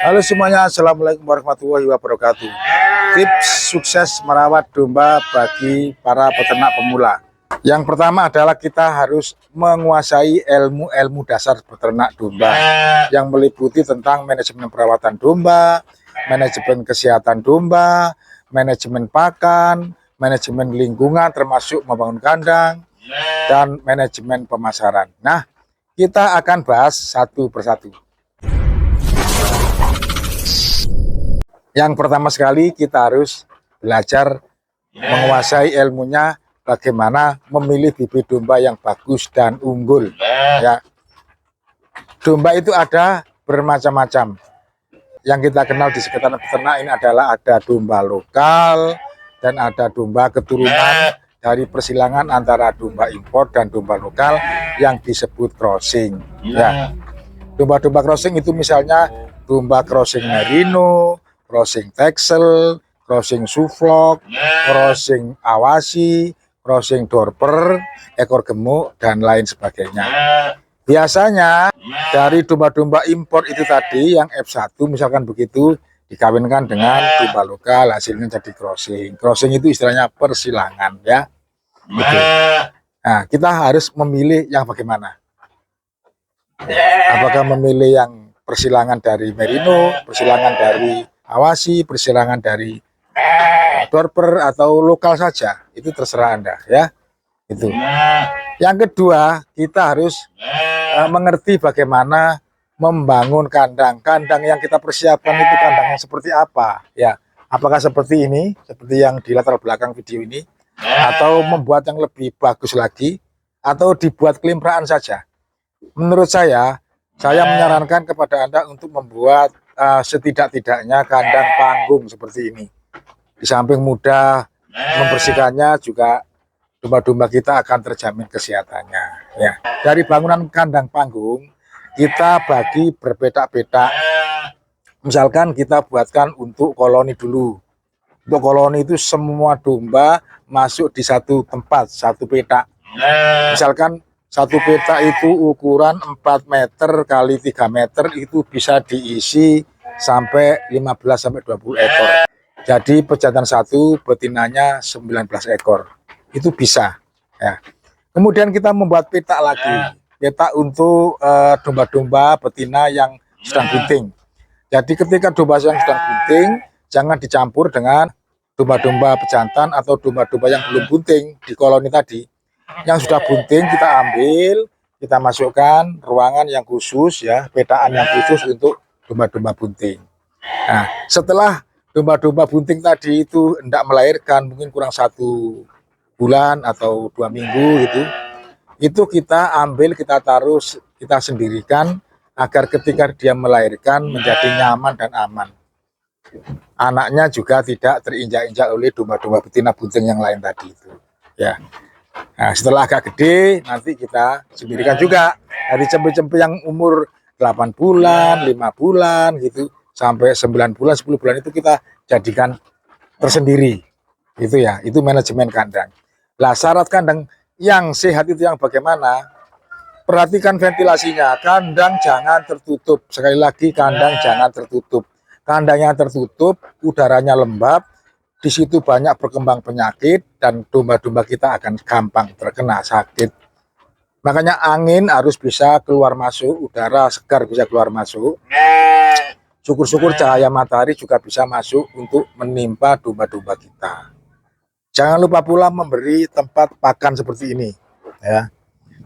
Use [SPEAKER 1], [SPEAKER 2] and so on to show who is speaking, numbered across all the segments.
[SPEAKER 1] Halo semuanya, Assalamualaikum warahmatullahi wabarakatuh. Tips sukses merawat domba bagi para peternak pemula. Yang pertama adalah kita harus menguasai ilmu dasar peternak domba yang meliputi tentang manajemen perawatan domba, manajemen kesehatan domba, manajemen pakan, manajemen lingkungan termasuk membangun kandang, dan manajemen pemasaran. Nah, kita akan bahas satu persatu. Yang pertama sekali kita harus belajar menguasai ilmunya bagaimana memilih bibit domba yang bagus dan unggul. Ya, domba itu ada bermacam-macam. Yang kita kenal di sekitar peternak ini adalah ada domba lokal dan ada domba keturunan dari persilangan antara domba impor dan domba lokal yang disebut crossing. Ya, domba-domba crossing itu misalnya domba crossing merino, crossing Texel, crossing Suffolk, crossing Awasi, crossing Dorper, ekor gemuk, dan lain sebagainya. Biasanya dari domba-domba impor itu tadi yang F1 misalkan begitu dikawinkan dengan domba lokal, hasilnya jadi crossing. Crossing itu istilahnya persilangan ya. Gitu. Nah, kita harus memilih yang bagaimana? Apakah memilih yang persilangan dari merino, persilangan dari Awasi, persilangan dari Dorper atau lokal saja, itu terserah Anda ya. Itu. Yang kedua, kita harus mengerti bagaimana membangun kandang. Kandang yang kita persiapkan itu kandangnya seperti apa ya? Apakah seperti ini, seperti yang di latar belakang video ini, atau membuat yang lebih bagus lagi, atau dibuat kelimpraan saja? Menurut saya menyarankan kepada Anda untuk membuat setidak-tidaknya kandang panggung seperti ini. Di samping mudah membersihkannya, juga domba-domba kita akan terjamin kesehatannya. Ya. Dari bangunan kandang panggung, kita bagi berpetak-petak. Misalkan kita buatkan untuk koloni dulu. Untuk koloni itu semua domba masuk di satu tempat, satu petak. Misalkan satu petak itu ukuran 4 meter kali 3 meter, itu bisa diisi sampai 15-20 ekor. Jadi pejantan satu betinanya 19 ekor. Itu bisa ya. Kemudian kita membuat petak lagi. Petak untuk domba-domba betina yang sedang bunting. Jadi ketika domba yang sedang bunting jangan dicampur dengan domba-domba pejantan atau domba-domba yang belum bunting di koloni tadi. Yang sudah bunting kita ambil, kita masukkan ruangan yang khusus ya, petaan yang khusus untuk domba-domba bunting. Nah, setelah domba-domba bunting tadi itu hendak melahirkan, mungkin kurang 1 bulan atau 2 minggu gitu, itu kita ambil, kita taruh, kita sendirikan agar ketika dia melahirkan menjadi nyaman dan aman. Anaknya juga tidak terinjak-injak oleh domba-domba betina bunting yang lain tadi itu ya. Nah, setelah agak gede nanti kita sendirikan juga dari cempe-cempe yang umur 8 bulan, 5 bulan gitu sampai 9 bulan, 10 bulan itu kita jadikan tersendiri. Itu ya, itu manajemen kandang. Lah, syarat kandang yang sehat itu yang bagaimana? Perhatikan ventilasinya. Kandang jangan tertutup. Sekali lagi, kandang jangan tertutup. Kandangnya tertutup, udaranya lembab, di situ banyak berkembang penyakit dan domba-domba kita akan gampang terkena sakit. Makanya angin harus bisa keluar masuk, udara segar bisa keluar masuk. Syukur-syukur cahaya matahari juga bisa masuk untuk menimpa domba-domba kita. Jangan lupa pula memberi tempat pakan seperti ini. Ya,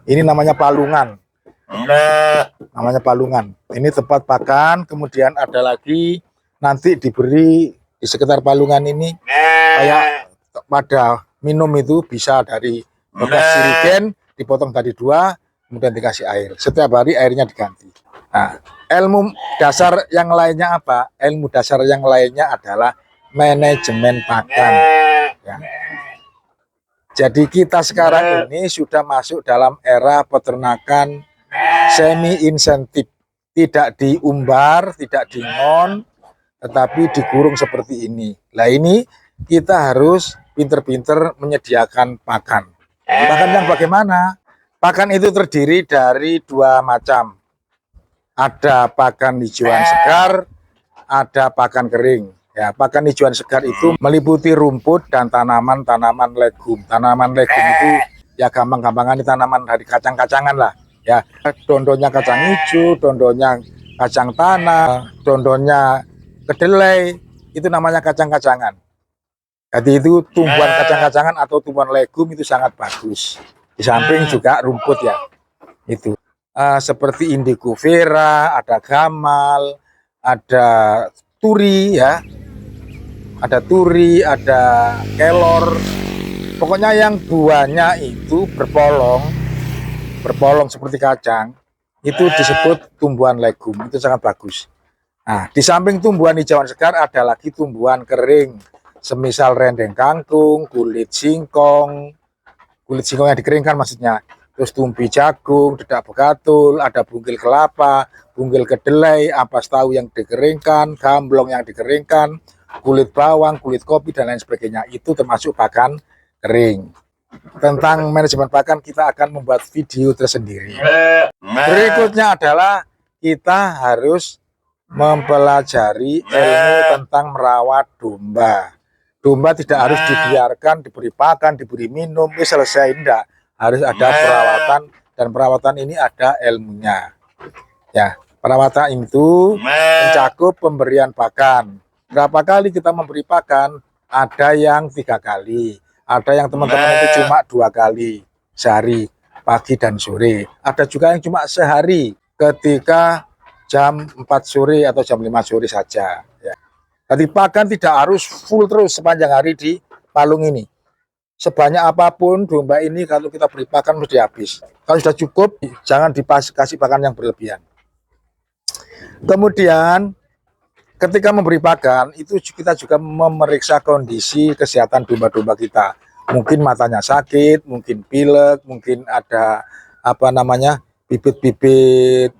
[SPEAKER 1] ini namanya palungan. Namanya palungan. Ini tempat pakan. Kemudian ada lagi nanti diberi di sekitar palungan ini kayak pada minum itu bisa dari bekas sirigen dipotong tadi 2, kemudian dikasih air. Setiap hari airnya diganti. Nah, ilmu dasar yang lainnya apa? Ilmu dasar yang lainnya adalah manajemen pakan. Ya. Jadi kita sekarang ini sudah masuk dalam era peternakan semi insentif, tidak diumbar, tidak dingon, tetapi dikurung seperti ini. Nah, ini kita harus pinter-pinter menyediakan pakan. Pakan yang bagaimana? Pakan itu terdiri dari 2 macam. Ada pakan hijauan segar, ada pakan kering. Ya, pakan hijauan segar itu meliputi rumput dan tanaman-tanaman legum. Tanaman legum itu ya gampang-gampangan tanaman dari kacang-kacangan lah. Ya, dondonnya kacang hijau, dondonnya kacang tanah, dondonnya kedelai, itu namanya kacang-kacangan. Jadi itu tumbuhan kacang-kacangan atau tumbuhan legum itu sangat bagus. Di samping juga rumput ya. Itu seperti indigo vera, ada gamal, ada turi ya, ada turi, ada kelor. Pokoknya yang buahnya itu berpolong seperti kacang, itu disebut tumbuhan legum, itu sangat bagus. Nah, di samping tumbuhan hijauan segar ada lagi tumbuhan kering, semisal rendeng kangkung, kulit singkong yang dikeringkan maksudnya. Terus tumpi jagung, dedak begatul, ada bunggil kelapa, bunggil kedelai, ampas tahu yang dikeringkan, gamblong yang dikeringkan, kulit bawang, kulit kopi, dan lain sebagainya. Itu termasuk pakan kering. Tentang manajemen pakan kita akan membuat video tersendiri. Berikutnya adalah kita harus mempelajari ilmu tentang merawat domba. Domba tidak harus dibiarkan, diberi pakan, diberi minum, ini selesai, enggak. Harus ada perawatan, dan perawatan ini ada ilmunya. Ya, perawatan itu mencakup pemberian pakan. Berapa kali kita memberi pakan? Ada yang 3 kali, ada yang teman-teman itu cuma 2 kali sehari, pagi dan sore. Ada juga yang cuma sehari, ketika jam 4 sore atau jam 5 sore saja. Ya. Jadi pakan tidak harus full terus sepanjang hari di palung ini. Sebanyak apapun domba ini kalau kita beri pakan mesti habis. Kalau sudah cukup, jangan dikasih pakan yang berlebihan. Kemudian ketika memberi pakan itu kita juga memeriksa kondisi kesehatan domba-domba kita. Mungkin matanya sakit, mungkin pilek, mungkin ada bibit-bibit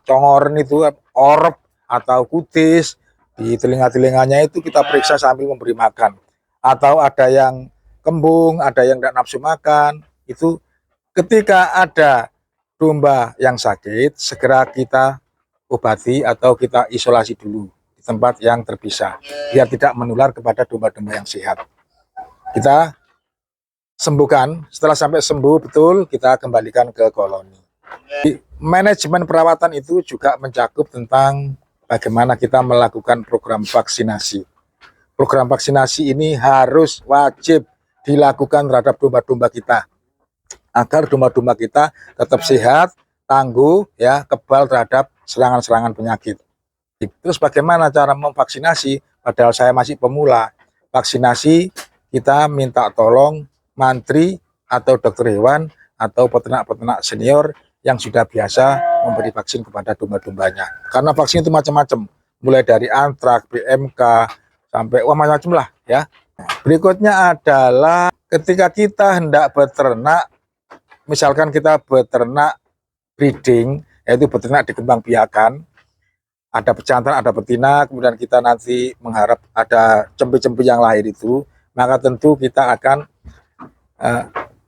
[SPEAKER 1] congoren itu, orep atau kutis di telinga-telinganya, itu kita periksa sambil memberi makan. Atau ada yang kembung, ada yang tidak nafsu makan. Itu ketika ada domba yang sakit, segera kita obati atau kita isolasi dulu di tempat yang terpisah, biar tidak menular kepada domba-domba yang sehat. Kita sembuhkan, setelah sampai sembuh betul, kita kembalikan ke koloni. Manajemen perawatan itu juga mencakup tentang bagaimana kita melakukan program vaksinasi. Program vaksinasi ini harus wajib dilakukan terhadap domba-domba kita, agar domba-domba kita tetap sehat, tangguh, ya, kebal terhadap serangan-serangan penyakit. Terus bagaimana cara memvaksinasi? Padahal saya masih pemula. Vaksinasi kita minta tolong mantri atau dokter hewan atau peternak-peternak senior yang sudah biasa memberi vaksin kepada domba-dombanya. Karena vaksin itu macam-macam, mulai dari antrak, BMK, sampai macam-macam lah ya. Berikutnya adalah ketika kita hendak beternak, misalkan kita beternak breeding, yaitu beternak dikembangbiakan, ada pejantan, ada betina, kemudian kita nanti mengharap ada cempe-cempe yang lahir itu, maka tentu kita akan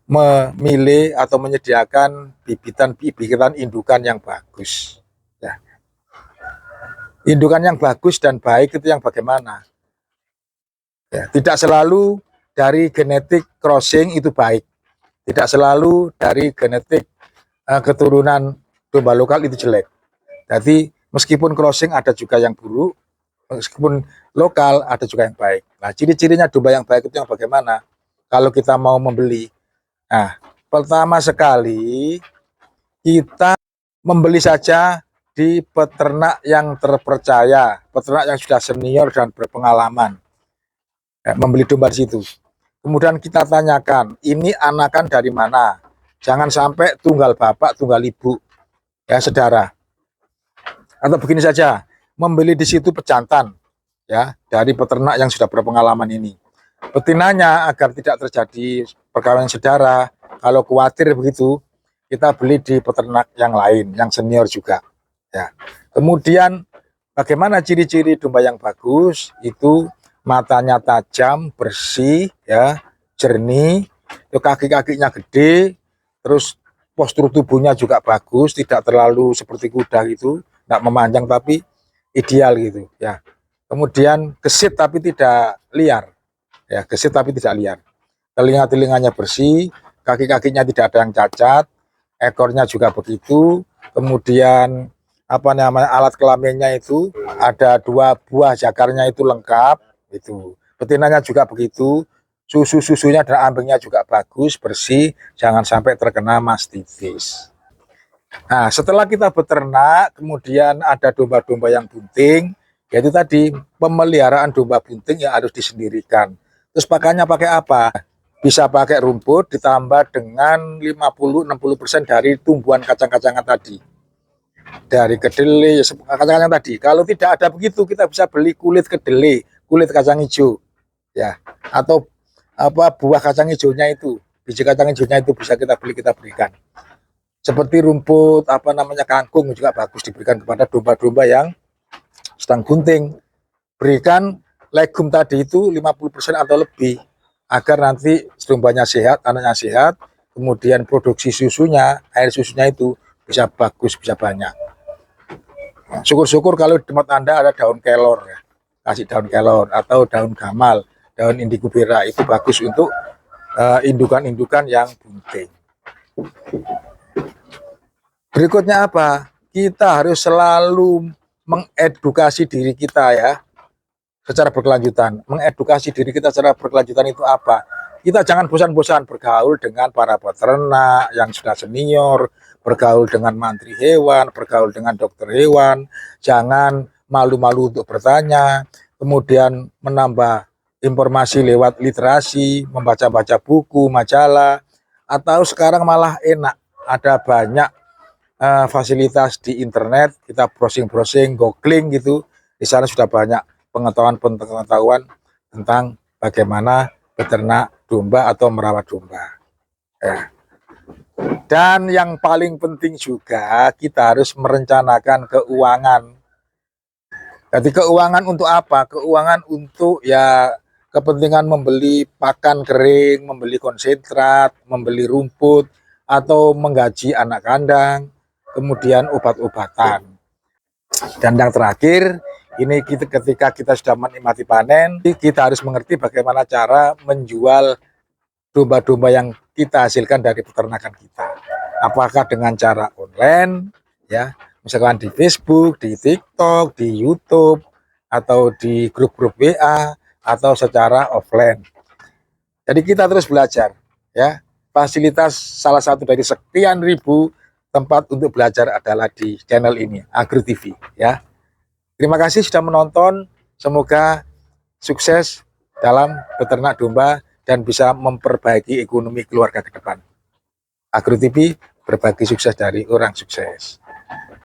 [SPEAKER 1] memilih atau menyediakan bibitan indukan yang bagus. Ya. Indukan yang bagus dan baik itu yang bagaimana? Ya, tidak selalu dari genetik crossing itu baik. Tidak selalu dari genetik keturunan domba lokal itu jelek. Jadi meskipun crossing ada juga yang buruk, meskipun lokal ada juga yang baik. Nah, ciri-cirinya domba yang baik itu yang bagaimana? Kalau kita mau membeli. Nah, pertama sekali kita membeli saja di peternak yang terpercaya, peternak yang sudah senior dan berpengalaman. Membeli domba di situ. Kemudian kita tanyakan, ini anakan dari mana? Jangan sampai tunggal bapak, tunggal ibu, ya saudara. Atau begini saja, membeli di situ pejantan, ya, dari peternak yang sudah berpengalaman ini. Betinanya agar tidak terjadi perkawinan saudara. Kalau khawatir begitu, kita beli di peternak yang lain, yang senior juga. Ya. Kemudian bagaimana ciri-ciri domba yang bagus? Itu matanya tajam, bersih, ya, jernih, itu kaki-kakinya gede, terus postur tubuhnya juga bagus, tidak terlalu seperti kuda gitu, tidak memanjang, tapi ideal gitu ya. Kemudian gesit tapi tidak liar, ya gesit tapi tidak liar. Telinga-telinganya bersih, kaki-kakinya tidak ada yang cacat, ekornya juga begitu. Kemudian apa namanya alat kelaminnya itu ada 2 buah jakarnya itu lengkap, itu betinanya juga begitu. Susunya dan ambingnya juga bagus, bersih, jangan sampai terkena mastitis. Nah, setelah kita beternak, kemudian ada domba-domba yang bunting, yaitu tadi pemeliharaan domba bunting yang harus disendirikan. Terus pakannya pakai apa? Bisa pakai rumput ditambah dengan 50-60% dari tumbuhan kacang-kacangan tadi. Dari kedelai, kacang-kacang tadi. Kalau tidak ada begitu, kita bisa beli kulit kedelai, kulit kacang hijau, ya, atau apa buah kacang hijaunya itu, biji kacang hijaunya itu bisa kita beli, kita berikan. Seperti rumput apa namanya kangkung juga bagus diberikan kepada domba-domba yang sedang bunting. Berikan legum tadi itu 50% atau lebih agar nanti dombanya sehat, anaknya sehat, kemudian produksi susunya, air susunya itu bisa bagus, bisa banyak. Syukur-syukur kalau di tempat Anda ada daun kelor ya. Kasih daun kelor atau daun gamal, daun indigo bera, itu bagus untuk indukan-indukan yang bunting. Berikutnya apa? Kita harus selalu mengedukasi diri kita ya, secara berkelanjutan. Mengedukasi diri kita secara berkelanjutan itu apa? Kita jangan bosan-bosan bergaul dengan para peternak yang sudah senior, bergaul dengan mantri hewan, bergaul dengan dokter hewan. Jangan malu-malu untuk bertanya, kemudian menambah informasi lewat literasi, membaca-baca buku, majalah, atau sekarang malah enak, ada banyak fasilitas di internet, kita browsing-browsing, googling gitu, di sana sudah banyak pengetahuan tentang bagaimana beternak domba atau merawat domba. Ya. Dan yang paling penting juga kita harus merencanakan keuangan. Jadi keuangan untuk apa? Keuangan untuk ya kepentingan membeli pakan kering, membeli konsentrat, membeli rumput, atau menggaji anak kandang, kemudian obat-obatan. Dan yang terakhir, ini ketika kita sudah menikmati panen, kita harus mengerti bagaimana cara menjual domba-domba yang kita hasilkan dari peternakan kita. Apakah dengan cara online, ya, misalkan di Facebook, di TikTok, di YouTube, atau di grup-grup WA, atau secara offline. Jadi kita terus belajar, ya. Fasilitas salah satu dari sekian ribu tempat untuk belajar adalah di channel ini, Agro TV, ya. Terima kasih sudah menonton. Semoga sukses dalam beternak domba dan bisa memperbaiki ekonomi keluarga ke depan. Agro TV berbagi sukses dari orang sukses.